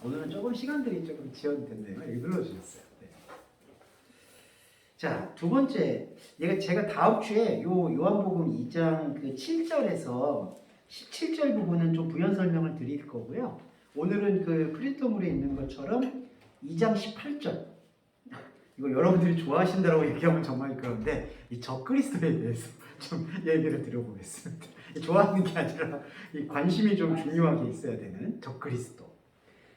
오늘은 조금 시간들이 조금 지연됐네요. 여기 눌러주셨어요. 네. 자, 두 번째, 제가 다음 주에 요한복음 2장 그 7절에서 17절 부분은 좀 부연 설명을 드릴 거고요. 오늘은 그 프린터물에 있는 것처럼 2장 18절. 이거 여러분들이 좋아하신다고 얘기하면 정말 그런데 이 적그리스도에 대해서 좀 얘기를 드려보겠습니다. 좋아하는 게 아니라 이 관심이 좀 중요하게 있어야 되는 적그리스도.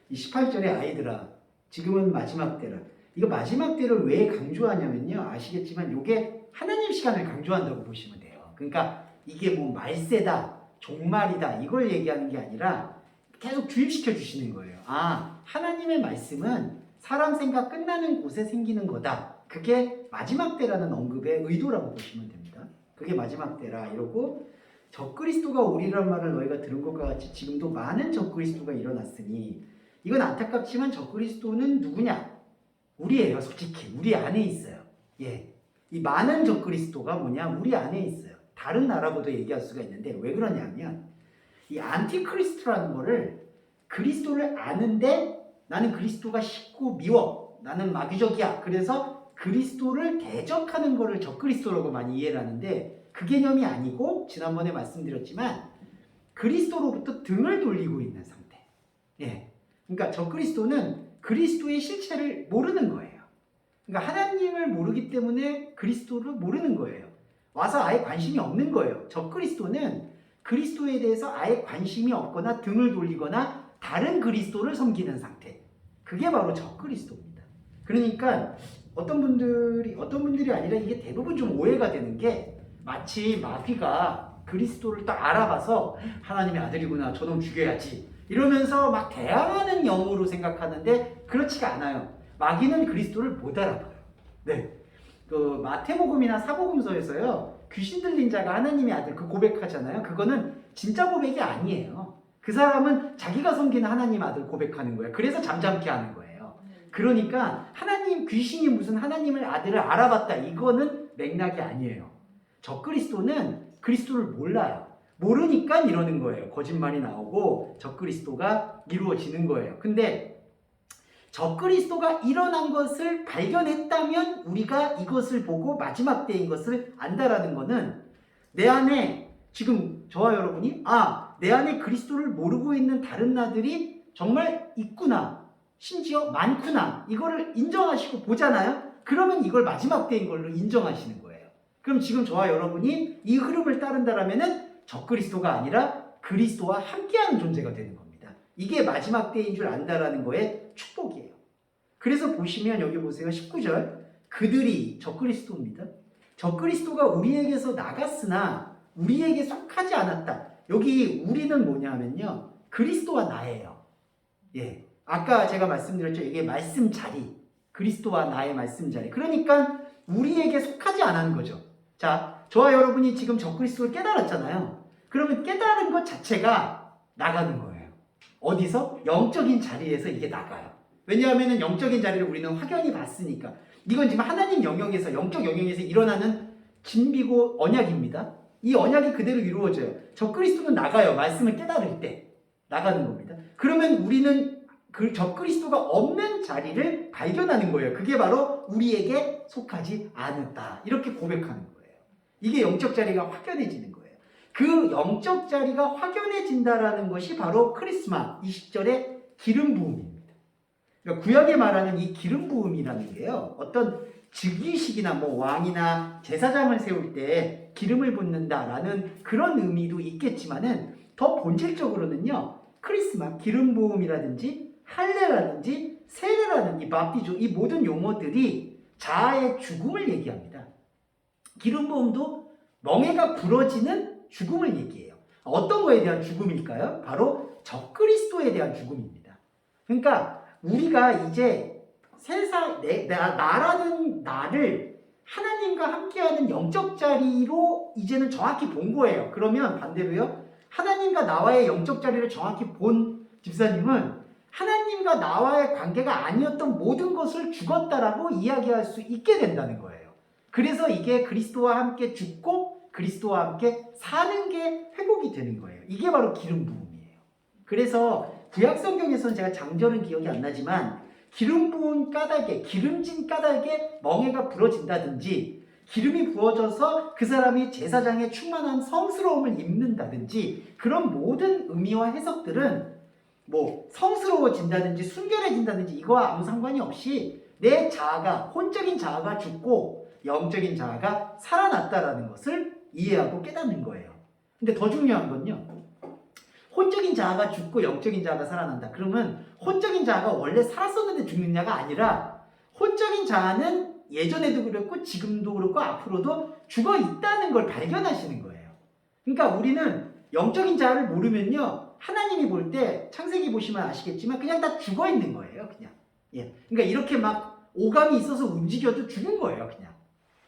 이 18절에 아이들아 지금은 마지막 때라. 이거 마지막 때를 왜 강조하냐면요. 아시겠지만 이게 하나님 시간을 강조한다고 보시면 돼요. 그러니까 이게 뭐 말세다, 종말이다 이걸 얘기하는 게 아니라 계속 주입시켜 주시는 거예요. 아, 하나님의 말씀은 사람 생각 끝나는 곳에 생기는 거다. 그게 마지막 때라는 언급의 의도라고 보시면 됩니다. 그게 마지막 때라 이러고 적그리스도가 오리란 말을 너희가 들은 것과 같이 지금도 많은 적그리스도가 일어났으니 이건 안타깝지만 적그리스도는 누구냐? 우리예요. 솔직히 우리 안에 있어요. 예, 이 많은 적그리스도가 뭐냐? 우리 안에 있어요. 다른 나라고도 얘기할 수가 있는데 왜 그러냐면 이 안티크리스토라는 거를 그리스도를 아는데 나는 그리스도가 싫고 미워. 나는 마귀적이야. 그래서 그리스도를 대적하는 거를 적그리스도라고 많이 이해를 하는데 그 개념이 아니고 지난번에 말씀드렸지만 그리스도로부터 등을 돌리고 있는 상태. 예. 그러니까 적그리스도는 그리스도의 실체를 모르는 거예요. 그러니까 하나님을 모르기 때문에 그리스도를 모르는 거예요. 와서 아예 관심이 없는 거예요. 적그리스도는 그리스도에 대해서 아예 관심이 없거나 등을 돌리거나 다른 그리스도를 섬기는 상태. 그게 바로 적그리스도입니다. 그러니까 어떤 분들이 아니라 이게 대부분 좀 오해가 되는 게 마치 마귀가 그리스도를 딱 알아봐서 하나님의 아들이구나 저놈 죽여야지 이러면서 막 대항하는 영으로 생각하는데 그렇지가 않아요. 마귀는 그리스도를 못 알아봐요. 네, 그 마태복음이나 사복음서에서요 귀신 들린 자가 하나님의 아들 그 고백하잖아요. 그거는 진짜 고백이 아니에요. 그 사람은 자기가 섬기는 하나님 아들 고백하는 거예요. 그래서 잠잠케 하는 거예요. 그러니까 하나님 귀신이 무슨 하나님의 아들을 알아봤다 이거는 맥락이 아니에요. 적그리스도는 그리스도를 몰라요. 모르니까 이러는 거예요. 거짓말이 나오고 적그리스도가 이루어지는 거예요. 근데 적그리스도가 일어난 것을 발견했다면 우리가 이것을 보고 마지막 때인 것을 안다라는 것은 내 안에 지금 저와 여러분이 내 안에 그리스도를 모르고 있는 다른 나들이 정말 있구나. 심지어 많구나. 이거를 인정하시고 보잖아요. 그러면 이걸 마지막 때인 걸로 인정하시는 거예요. 그럼 지금 저와 여러분이 이 흐름을 따른다라면은 적그리스도가 아니라 그리스도와 함께하는 존재가 되는 겁니다. 이게 마지막 때인 줄 안다라는 거의 축복이에요. 그래서 보시면 여기 보세요. 19절 그들이 적그리스도입니다. 적그리스도가 우리에게서 나갔으나 우리에게 속하지 않았다. 여기 우리는 뭐냐면요. 그리스도와 나예요. 예, 아까 제가 말씀드렸죠. 이게 말씀 자리. 그리스도와 나의 말씀 자리. 그러니까 우리에게 속하지 않은 거죠. 자, 저와 여러분이 지금 적그리스도를 깨달았잖아요. 그러면 깨달은 것 자체가 나가는 거예요. 어디서? 영적인 자리에서 이게 나가요. 왜냐하면 영적인 자리를 우리는 확연히 봤으니까. 이건 지금 하나님 영역에서 영적 영역에서 일어나는 진비고 언약입니다. 이 언약이 그대로 이루어져요. 적그리스도는 나가요. 말씀을 깨달을 때 나가는 겁니다. 그러면 우리는 그 적그리스도가 없는 자리를 발견하는 거예요. 그게 바로 우리에게 속하지 않았다. 이렇게 고백하는 거예요. 이게 영적 자리가 확연해지는 거예요. 그 영적 자리가 확연해진다라는 것이 바로 크리스마 20절의 기름 부음입니다. 그러니까 구약에 말하는 이 기름 부음이라는 게요. 어떤 즉위식이나 뭐 왕이나 제사장을 세울 때 기름을 붓는다라는 그런 의미도 있겠지만은 더 본질적으로는요. 크리스마 기름 부음이라든지 할례라든지 세례라든지 밥티조 이 모든 용어들이 자아의 죽음을 얘기합니다. 기름 부음도 멍에가 부러지는 죽음을 얘기해요. 어떤 거에 대한 죽음일까요? 바로 적그리스도에 대한 죽음입니다. 그러니까 우리가 이제 세상 나라는 나를 하나님과 함께하는 영적 자리로 이제는 정확히 본 거예요. 그러면 반대로요. 하나님과 나와의 영적 자리를 정확히 본 집사님은 하나님과 나와의 관계가 아니었던 모든 것을 죽었다라고 이야기할 수 있게 된다는 거예요. 그래서 이게 그리스도와 함께 죽고 그리스도와 함께 사는 게 회복이 되는 거예요. 이게 바로 기름 부음이에요. 그래서 구약 성경에서는 제가 장절은 기억이 안 나지만 기름 부은 까닭에 기름진 까닭에 멍에가 부러진다든지 기름이 부어져서 그 사람이 제사장의 충만한 성스러움을 입는다든지 그런 모든 의미와 해석들은 뭐 성스러워진다든지 순결해진다든지 이거와 아무 상관이 없이 내 자아가 혼적인 자아가 죽고 영적인 자아가 살아났다라는 것을 이해하고 깨닫는 거예요. 근데 더 중요한 건요. 혼적인 자아가 죽고 영적인 자아가 살아난다. 그러면 혼적인 자아가 원래 살았었는데 죽느냐가 아니라 혼적인 자아는 예전에도 그렇고 지금도 그렇고 앞으로도 죽어 있다는 걸 발견하시는 거예요. 그러니까 우리는 영적인 자아를 모르면요. 하나님이 볼 때 창세기 보시면 아시겠지만 그냥 다 죽어 있는 거예요. 그냥. 예. 그러니까 이렇게 막 오감이 있어서 움직여도 죽은 거예요. 그냥.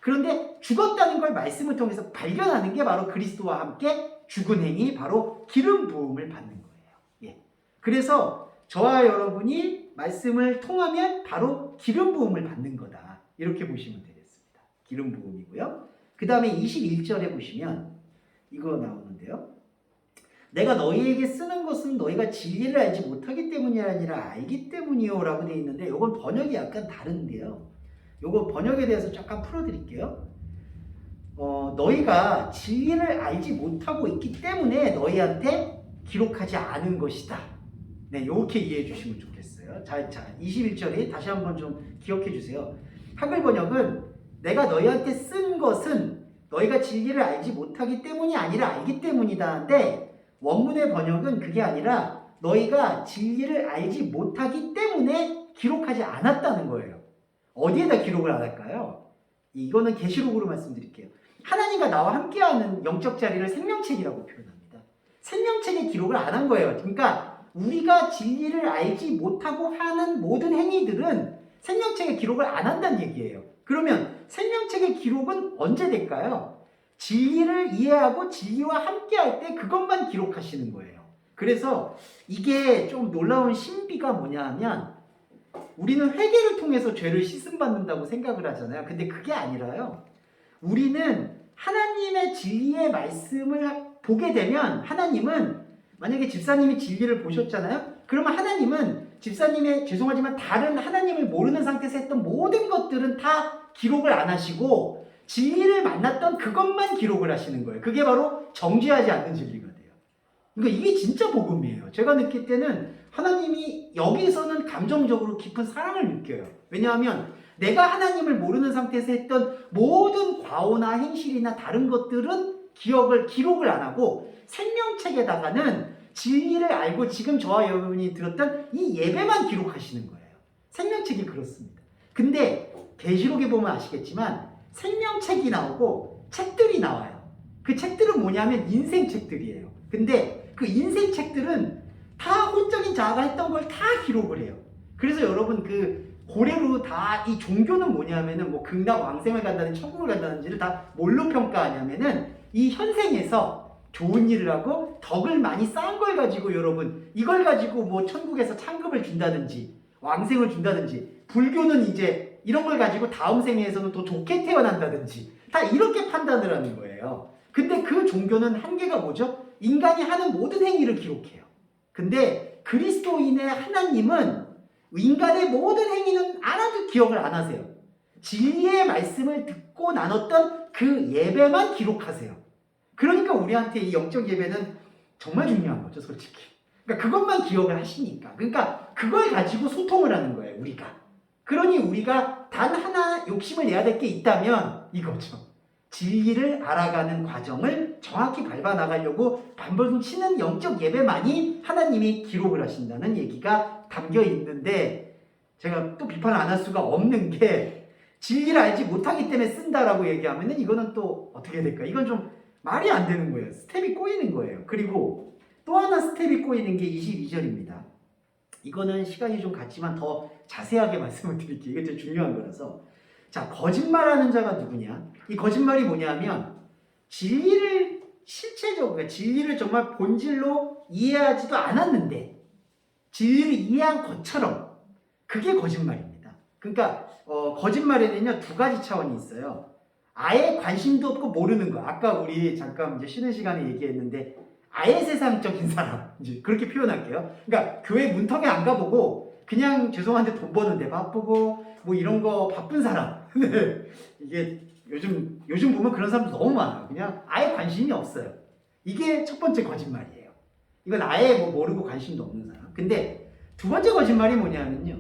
그런데 죽었다는 걸 말씀을 통해서 발견하는 게 바로 그리스도와 함께 죽은 행위, 바로 기름 부음을 받는 거예요. 예. 그래서 저와 여러분이 말씀을 통하면 바로 기름 부음을 받는 거다. 이렇게 보시면 되겠습니다. 기름 부음이고요. 그 다음에 21절에 보시면 이거 나오는데요. 내가 너희에게 쓰는 것은 너희가 진리를 알지 못하기 때문이 아니라 알기 때문이요 라고 되어 있는데 이건 번역이 약간 다른데요. 요거 번역에 대해서 잠깐 풀어드릴게요. 너희가 진리를 알지 못하고 있기 때문에 너희한테 기록하지 않은 것이다. 네, 이렇게 이해해 주시면 좋겠어요. 자, 21절에 다시 한번 좀 기억해 주세요. 한글 번역은 내가 너희한테 쓴 것은 너희가 진리를 알지 못하기 때문이 아니라 알기 때문이다인데 원문의 번역은 그게 아니라 너희가 진리를 알지 못하기 때문에 기록하지 않았다는 거예요. 어디에다 기록을 안 할까요? 이거는 계시록으로 말씀드릴게요. 하나님과 나와 함께하는 영적 자리를 생명책이라고 표현합니다. 생명책에 기록을 안 한 거예요. 그러니까 우리가 진리를 알지 못하고 하는 모든 행위들은 생명책에 기록을 안 한다는 얘기예요. 그러면 생명책의 기록은 언제 될까요? 진리를 이해하고 진리와 함께할 때 그것만 기록하시는 거예요. 그래서 이게 좀 놀라운 신비가 뭐냐 하면 우리는 회개를 통해서 죄를 씻음받는다고 생각을 하잖아요. 근데 그게 아니라요. 우리는 하나님의 진리의 말씀을 보게 되면 하나님은 만약에 집사님이 진리를 보셨잖아요. 그러면 하나님은 집사님의 죄송하지만 다른 하나님을 모르는 상태에서 했던 모든 것들은 다 기록을 안 하시고 진리를 만났던 그것만 기록을 하시는 거예요. 그게 바로 정죄하지 않는 진리가 돼요. 그러니까 이게 진짜 복음이에요. 제가 느낄 때는 하나님이 여기서는 감정적으로 깊은 사랑을 느껴요. 왜냐하면 내가 하나님을 모르는 상태에서 했던 모든 과오나 행실이나 다른 것들은 기록을 안 하고 생명책에다가는 진리를 알고 지금 저와 여러분이 들었던 이 예배만 기록하시는 거예요. 생명책이 그렇습니다. 근데 계시록에 보면 아시겠지만 생명책이 나오고 책들이 나와요. 그 책들은 뭐냐면 인생책들이에요. 근데 그 인생책들은 다 혼적인 자아가 했던 걸 다 기록을 해요. 그래서 여러분 그 고래로 다 이 종교는 뭐냐면은 뭐 극락 왕생을 간다든지 천국을 간다든지를 다 뭘로 평가하냐면은 이 현생에서 좋은 일을 하고 덕을 많이 쌓은 걸 가지고 여러분 이걸 가지고 뭐 천국에서 창급을 준다든지 왕생을 준다든지 불교는 이제 이런 걸 가지고 다음 생에서는 더 좋게 태어난다든지 다 이렇게 판단을 하는 거예요. 근데 그 종교는 한계가 뭐죠? 인간이 하는 모든 행위를 기록해요. 근데 그리스도인의 하나님은 인간의 모든 행위는 하나도 기억을 안 하세요. 진리의 말씀을 듣고 나눴던 그 예배만 기록하세요. 그러니까 우리한테 이 영적 예배는 정말 중요한 거죠, 솔직히. 그러니까 그것만 기억을 하시니까. 그러니까 그걸 가지고 소통을 하는 거예요, 우리가. 그러니 우리가 단 하나 욕심을 내야 될 게 있다면 이거죠. 진리를 알아가는 과정을 정확히 밟아 나가려고 반복을 치는 영적 예배만이 하나님이 기록을 하신다는 얘기가 담겨 있는데 제가 또 비판을 안 할 수가 없는 게 진리를 알지 못하기 때문에 쓴다라고 얘기하면은 이거는 또 어떻게 될까? 이건 좀 말이 안 되는 거예요. 스텝이 꼬이는 거예요. 그리고 또 하나 스텝이 꼬이는 게 22절입니다. 이거는 시간이 좀 갔지만 더 자세하게 말씀을 드릴게요. 이게 되게 중요한 거라서. 자, 거짓말하는 자가 누구냐? 이 거짓말이 뭐냐면 진리를 실체적으로 그러니까 진리를 정말 본질로 이해하지도 않았는데 진리를 이해한 것처럼 그게 거짓말입니다. 그러니까 거짓말에는요 두 가지 차원이 있어요. 아예 관심도 없고 모르는 거. 아까 우리 잠깐 이제 쉬는 시간에 얘기했는데 아예 세상적인 사람, 이제 그렇게 표현할게요. 그러니까 교회 문턱에 안 가보고 그냥 죄송한데 돈 버는데 바쁘고 뭐 이런 거 바쁜 사람. 근데 이게 요즘 보면 그런 사람도 너무 많아요. 그냥 아예 관심이 없어요. 이게 첫 번째 거짓말이에요. 이건 아예 뭐 모르고 관심도 없는 사람. 근데 두 번째 거짓말이 뭐냐면요.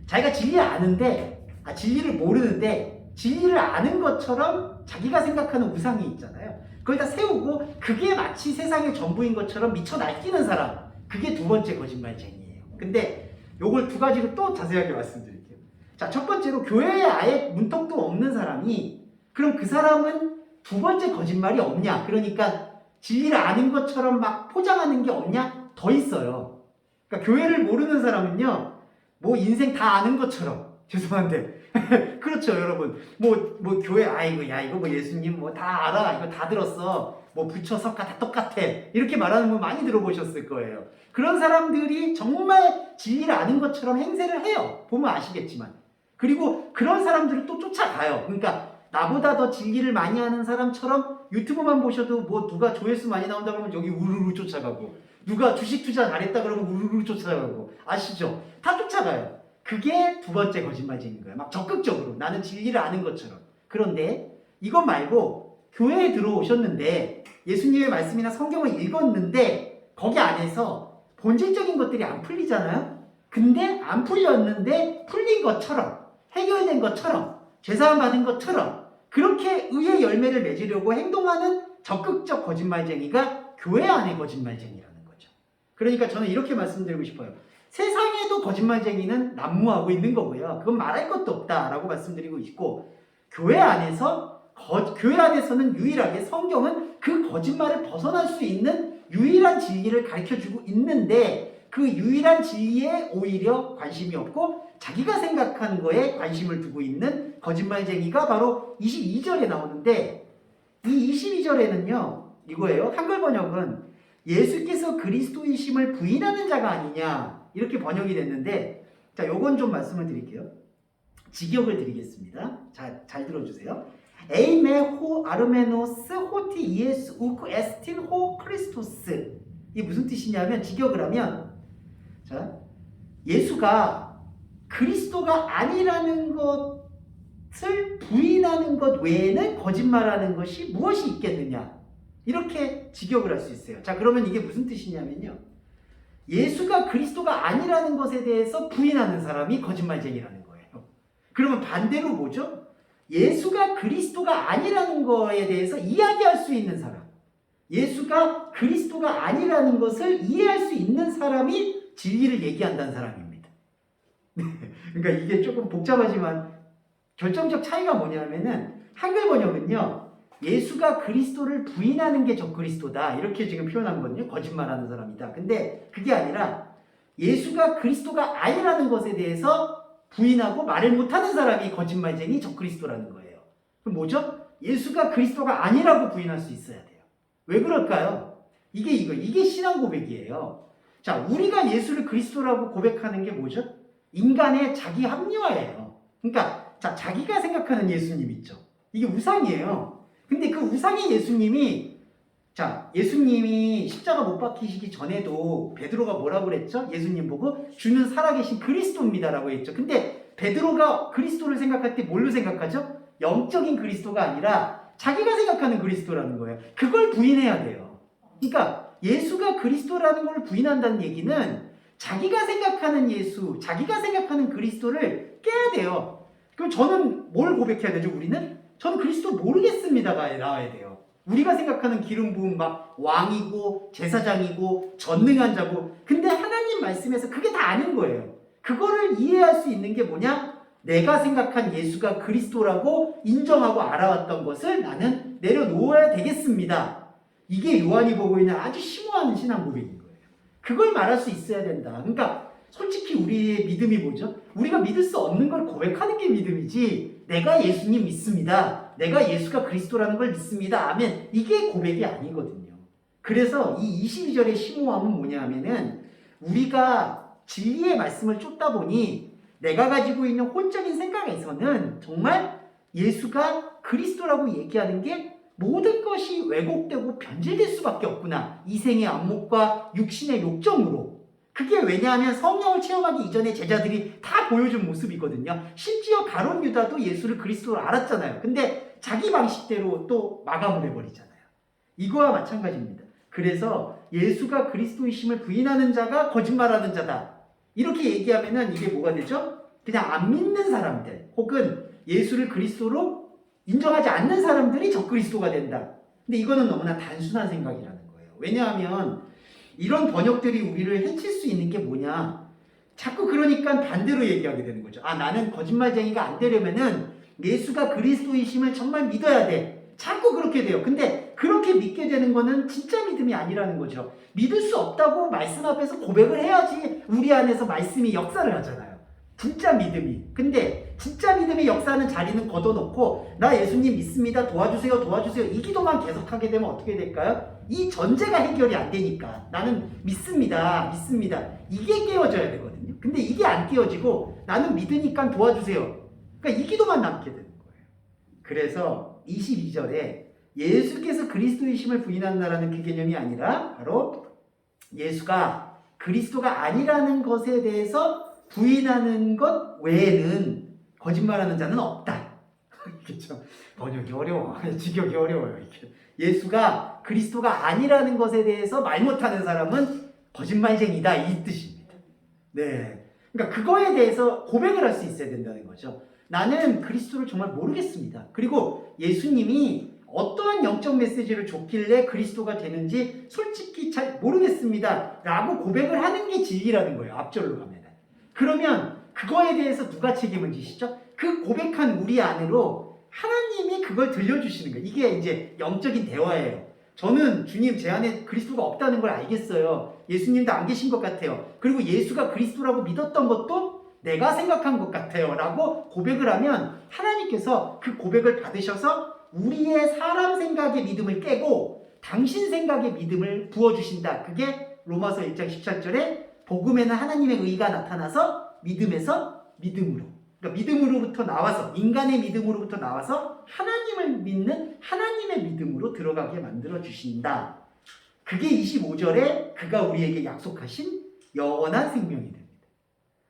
자기가 진리를 아는데, 진리를 모르는데 진리를 아는 것처럼 자기가 생각하는 우상이 있잖아요. 그걸 다 세우고 그게 마치 세상의 전부인 것처럼 미쳐 날뛰는 사람. 그게 두 번째 거짓말쟁이에요. 근데 요걸 두 가지로 또 자세하게 말씀드릴게요. 자, 첫 번째로 교회에 아예 문턱도 없는 사람이, 그럼 그 사람은 두 번째 거짓말이 없냐? 그러니까 진리를 아는 것처럼 막 포장하는 게 없냐? 더 있어요. 그러니까 교회를 모르는 사람은요, 뭐 인생 다 아는 것처럼, 죄송한데 그렇죠 여러분, 뭐 교회 이거 뭐 예수님 뭐 다 알아, 이거 다 들었어, 뭐 부처 석가 다 똑같아, 이렇게 말하는 거 많이 들어보셨을 거예요. 그런 사람들이 정말 진리를 아는 것처럼 행세를 해요. 보면 아시겠지만. 그리고 그런 사람들을 또 쫓아가요. 그러니까 나보다 더 진리를 많이 아는 사람처럼 유튜브만 보셔도 뭐 누가 조회수 많이 나온다 그러면 여기 우르르 쫓아가고, 누가 주식 투자 잘했다 그러면 우르르 쫓아가고, 아시죠? 다 쫓아가요. 그게 두 번째 거짓말쟁인 거예요. 막 적극적으로 나는 진리를 아는 것처럼. 그런데 이것 말고 교회에 들어오셨는데 예수님의 말씀이나 성경을 읽었는데 거기 안에서 본질적인 것들이 안 풀리잖아요. 근데 안 풀렸는데 풀린 것처럼, 해결된 것처럼, 죄사함 받은 것처럼 그렇게 의의 열매를 맺으려고 행동하는 적극적 거짓말쟁이가 교회 안의 거짓말쟁이라는 거죠. 그러니까 저는 이렇게 말씀드리고 싶어요. 세상에도 거짓말쟁이는 난무하고 있는 거고요. 그건 말할 것도 없다라고 말씀드리고 있고, 교회 안에서는 유일하게 성경은 그 거짓말을 벗어날 수 있는 유일한 진리를 가르쳐주고 있는데, 그 유일한 진리에 오히려 관심이 없고 자기가 생각하는 거에 관심을 두고 있는 거짓말쟁이가 바로 22절에 나오는데, 이 22절에는요 이거예요. 한글 번역은 예수께서 그리스도이심을 부인하는 자가 아니냐 이렇게 번역이 됐는데, 자, 요건 좀 말씀을 드릴게요. 직역을 드리겠습니다. 잘 들어주세요. 에이메 호 아르메노스 호티 이에스 우크 에스틴 호 크리스토스. 이게 무슨 뜻이냐면, 직역을 하면, 자, 예수가 그리스도가 아니라는 것을 부인하는 것 외에는 거짓말하는 것이 무엇이 있겠느냐, 이렇게 직역을 할 수 있어요. 자, 그러면 이게 무슨 뜻이냐면요, 예수가 그리스도가 아니라는 것에 대해서 부인하는 사람이 거짓말쟁이라는 거예요. 그러면 반대로 뭐죠? 예수가 그리스도가 아니라는 거에 대해서 이야기할 수 있는 사람, 예수가 그리스도가 아니라는 것을 이해할 수 있는 사람이 진리를 얘기한다는 사람입니다. 그러니까 이게 조금 복잡하지만 결정적 차이가 뭐냐면은, 한글 번역은요 예수가 그리스도를 부인하는 게 적그리스도다 이렇게 지금 표현한 거거든요. 거짓말하는 사람이다. 근데 그게 아니라 예수가 그리스도가 아니라는 것에 대해서 부인하고 말을 못하는 사람이 거짓말쟁이 적그리스도라는 거예요. 그럼 뭐죠? 예수가 그리스도가 아니라고 부인할 수 있어야 돼요. 왜 그럴까요? 이게 신앙 고백이에요. 자, 우리가 예수를 그리스도라고 고백하는 게 뭐죠? 인간의 자기 합리화예요. 그러니까 자, 자기가 생각하는 예수님 있죠. 이게 우상이에요. 근데 그 우상의 예수님이 십자가 못 박히시기 전에도 베드로가 뭐라고 그랬죠? 예수님 보고 주는 살아계신 그리스도입니다라고 했죠. 근데 베드로가 그리스도를 생각할 때 뭘로 생각하죠? 영적인 그리스도가 아니라 자기가 생각하는 그리스도라는 거예요. 그걸 부인해야 돼요. 그러니까 예수가 그리스도라는 걸 부인한다는 얘기는 자기가 생각하는 예수, 자기가 생각하는 그리스도를 깨야 돼요. 그럼 저는 뭘 고백해야 되죠? 저는 그리스도 모르겠습니다가 나와야 돼요. 우리가 생각하는 기름 부음 막 왕이고 제사장이고 전능한 자고, 근데 하나님 말씀에서 그게 다 아닌 거예요. 그거를 이해할 수 있는 게 뭐냐? 내가 생각한 예수가 그리스도라고 인정하고 알아왔던 것을 나는 내려놓아야 되겠습니다. 이게 요한이 보고 있는 아주 심오한 신앙 고백인 거예요. 그걸 말할 수 있어야 된다. 그러니까 솔직히 우리의 믿음이 뭐죠? 우리가 믿을 수 없는 걸 고백하는 게 믿음이지, 내가 예수님 믿습니다, 내가 예수가 그리스도라는 걸 믿습니다, 아멘, 이게 고백이 아니거든요. 그래서 이 22절의 심오함은 뭐냐 하면은, 우리가 진리의 말씀을 쫓다 보니 내가 가지고 있는 혼적인 생각에서는 정말 예수가 그리스도라고 얘기하는 게 모든 것이 왜곡되고 변질될 수밖에 없구나. 이생의 안목과 육신의 욕정으로. 그게 왜냐하면 성령을 체험하기 이전에 제자들이 다 보여준 모습이거든요. 심지어 가룟 유다도 예수를 그리스도로 알았잖아요. 근데 자기 방식대로 또 마감을 해버리잖아요. 이거와 마찬가지입니다. 그래서 예수가 그리스도이심을 부인하는 자가 거짓말하는 자다. 이렇게 얘기하면은 이게 뭐가 되죠? 그냥 안 믿는 사람들 혹은 예수를 그리스도로 인정하지 않는 사람들이 적그리스도가 된다. 근데 이거는 너무나 단순한 생각이라는 거예요. 왜냐하면 이런 번역들이 우리를 해칠 수 있는 게 뭐냐? 자꾸 그러니까 반대로 얘기하게 되는 거죠. 아, 나는 거짓말쟁이가 안 되려면은 예수가 그리스도이심을 정말 믿어야 돼. 자꾸 그렇게 돼요. 근데 그렇게 믿게 되는 거는 진짜 믿음이 아니라는 거죠. 믿을 수 없다고 말씀 앞에서 고백을 해야지 우리 안에서 말씀이 역사를 하잖아요. 진짜 믿음이. 근데 진짜 믿음의 역사하는 자리는 걷어놓고 나 예수님 믿습니다. 도와주세요. 도와주세요. 이 기도만 계속하게 되면 어떻게 될까요? 이 전제가 해결이 안 되니까 나는 믿습니다. 믿습니다. 이게 깨어져야 되거든요. 근데 이게 안 깨어지고 나는 믿으니까 도와주세요. 그러니까 이 기도만 남게 되는 거예요. 그래서 22절에 예수께서 그리스도이심을 부인한다라는 그 개념이 아니라 바로 예수가 그리스도가 아니라는 것에 대해서 부인하는 것 외에는 거짓말하는 자는 없다. 그렇죠? 번역이 어려워. 직역이 어려워요. 이렇게. 예수가 그리스도가 아니라는 것에 대해서 말 못하는 사람은 거짓말쟁이다 이 뜻입니다. 네, 그러니까 그거에 대해서 고백을 할 수 있어야 된다는 거죠. 나는 그리스도를 정말 모르겠습니다. 그리고 예수님이 어떠한 영적 메시지를 줬길래 그리스도가 되는지 솔직히 잘 모르겠습니다 라고 고백을 하는 게 진리라는 거예요. 앞절로 가면. 그러면 그거에 대해서 누가 책임을 지시죠? 그 고백한 우리 안으로 하나님이 그걸 들려주시는 거예요. 이게 이제 영적인 대화예요. 저는 주님 제 안에 그리스도가 없다는 걸 알겠어요. 예수님도 안 계신 것 같아요. 그리고 예수가 그리스도라고 믿었던 것도 내가 생각한 것 같아요 라고 고백을 하면 하나님께서 그 고백을 받으셔서 우리의 사람 생각의 믿음을 깨고 당신 생각의 믿음을 부어주신다. 그게 로마서 1장 17절에 복음에는 하나님의 의가 나타나서 믿음에서 믿음으로, 그러니까 믿음으로부터 나와서 인간의 믿음으로부터 나와서 하나님을 믿는 하나님의 믿음으로 들어가게 만들어 주신다. 그게 25절에 그가 우리에게 약속하신 영원한 생명이 됩니다.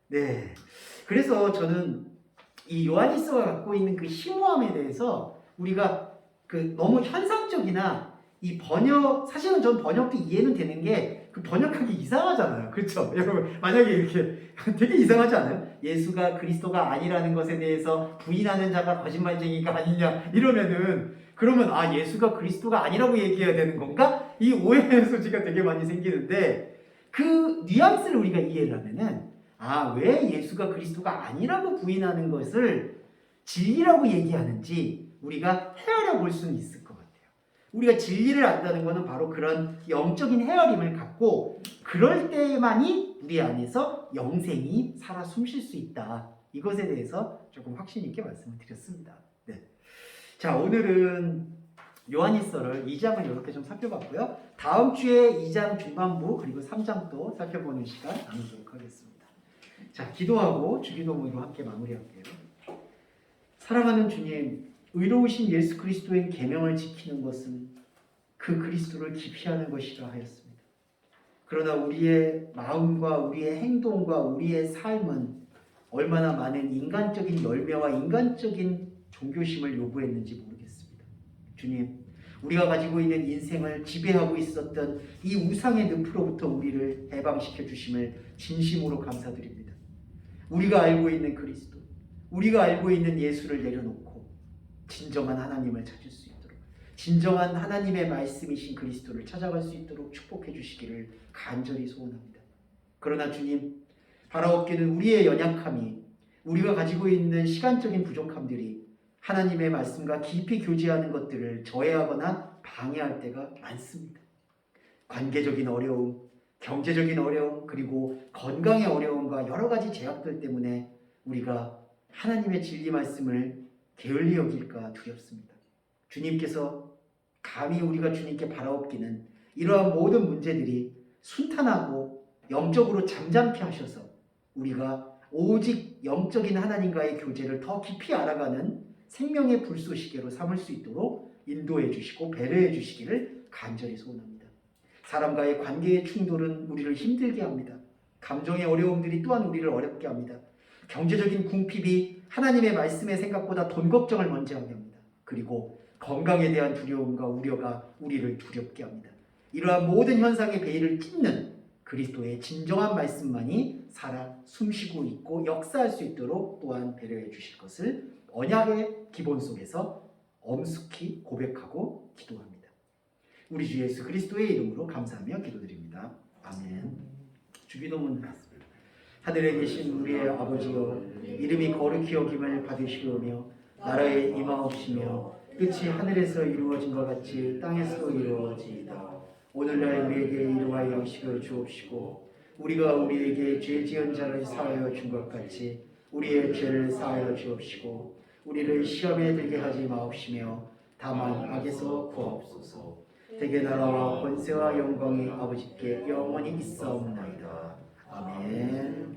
네, 그래서 저는 이 요한일서가 갖고 있는 그 심오함에 대해서 우리가 그 너무 현상적이나 이 번역, 사실은 전 번역도 이해는 되는 게 그 번역하기 이상하잖아요. 그렇죠? 여러분, 만약에 이렇게 되게 이상하지 않아요? 예수가 그리스도가 아니라는 것에 대해서 부인하는 자가 거짓말쟁이가 아니냐 이러면은 그러면 아, 예수가 그리스도가 아니라고 얘기해야 되는 건가? 이 오해의 소지가 되게 많이 생기는데 그 뉘앙스를 우리가 이해를 하면은 아, 왜 예수가 그리스도가 아니라고 부인하는 것을 진리라고 얘기하는지 우리가 헤아려 볼 수는 있을 것 같아요. 우리가 진리를 안다는 것은 바로 그런 영적인 헤아림을 갖고 그럴 때만이 우리 안에서 영생이 살아 숨쉴 수 있다. 이것에 대해서 조금 확신 있게 말씀을 드렸습니다. 네. 자, 오늘은 요한일서를 2장을 이렇게 좀 살펴봤고요. 다음 주에 2장 중반부 그리고 3장 또 살펴보는 시간 나누도록 하겠습니다. 자, 기도하고 주기도문으로 함께 마무리할게요. 사랑하는 주님, 의로우신 예수 그리스도의 계명을 지키는 것은 그 그리스도를 기피하는 것이라 하였습니다. 그러나 우리의 마음과 우리의 행동과 우리의 삶은 얼마나 많은 인간적인 열매와 인간적인 종교심을 요구했는지 모르겠습니다. 주님, 우리가 가지고 있는 인생을 지배하고 있었던 이 우상의 늪으로부터 우리를 해방시켜 주심을 진심으로 감사드립니다. 우리가 알고 있는 그리스도, 우리가 알고 있는 예수를 내려놓고 진정한 하나님을 찾을 수 있도록, 진정한 하나님의 말씀이신 그리스도를 찾아갈 수 있도록 축복해 주시기를 간절히 소원합니다. 그러나 주님, 바라옵기는 우리의 연약함이, 우리가 가지고 있는 시간적인 부족함들이 하나님의 말씀과 깊이 교제하는 것들을 저해하거나 방해할 때가 많습니다. 관계적인 어려움, 경제적인 어려움, 그리고 건강의 어려움과 여러 가지 제약들 때문에 우리가 하나님의 진리 말씀을 게을리 여길까 두렵습니다. 주님께서 감히 우리가 주님께 바라옵기는 이러한 모든 문제들이 순탄하고 영적으로 잠잠케 하셔서 우리가 오직 영적인 하나님과의 교제를 더 깊이 알아가는 생명의 불쏘시개로 삼을 수 있도록 인도해 주시고 배려해 주시기를 간절히 소원합니다. 사람과의 관계의 충돌은 우리를 힘들게 합니다. 감정의 어려움들이 또한 우리를 어렵게 합니다. 경제적인 궁핍이 하나님의 말씀의 생각보다 돈 걱정을 먼저 하게 합니다. 그리고 건강에 대한 두려움과 우려가 우리를 두렵게 합니다. 이러한 모든 현상의 베일을 찢는 그리스도의 진정한 말씀만이 살아 숨쉬고 있고 역사할 수 있도록 또한 배려해 주실 것을 언약의 기본 속에서 엄숙히 고백하고 기도합니다. 우리 주 예수 그리스도의 이름으로 감사하며 기도드립니다. 아멘. 주기도문 하겠습니다. 하늘에 계신 우리의 아버지여, 이름이 거룩히 여김을 받으시오며 나라에 임하옵시며 뜻이 하늘에서 이루어진 것 같이 땅에서도 이루어지이다. 오늘날 우리에게 일용할 양식을 주옵시고 우리가 우리에게 죄 지은 자를 사하여 준 것 같이 우리의 죄를 사하여 주옵시고 우리를 시험에 들게 하지 마옵시며 다만 악에서 구하옵소서. 대개 나라와 권세와 영광이 아버지께 영원히 있사옵나이다. 아멘.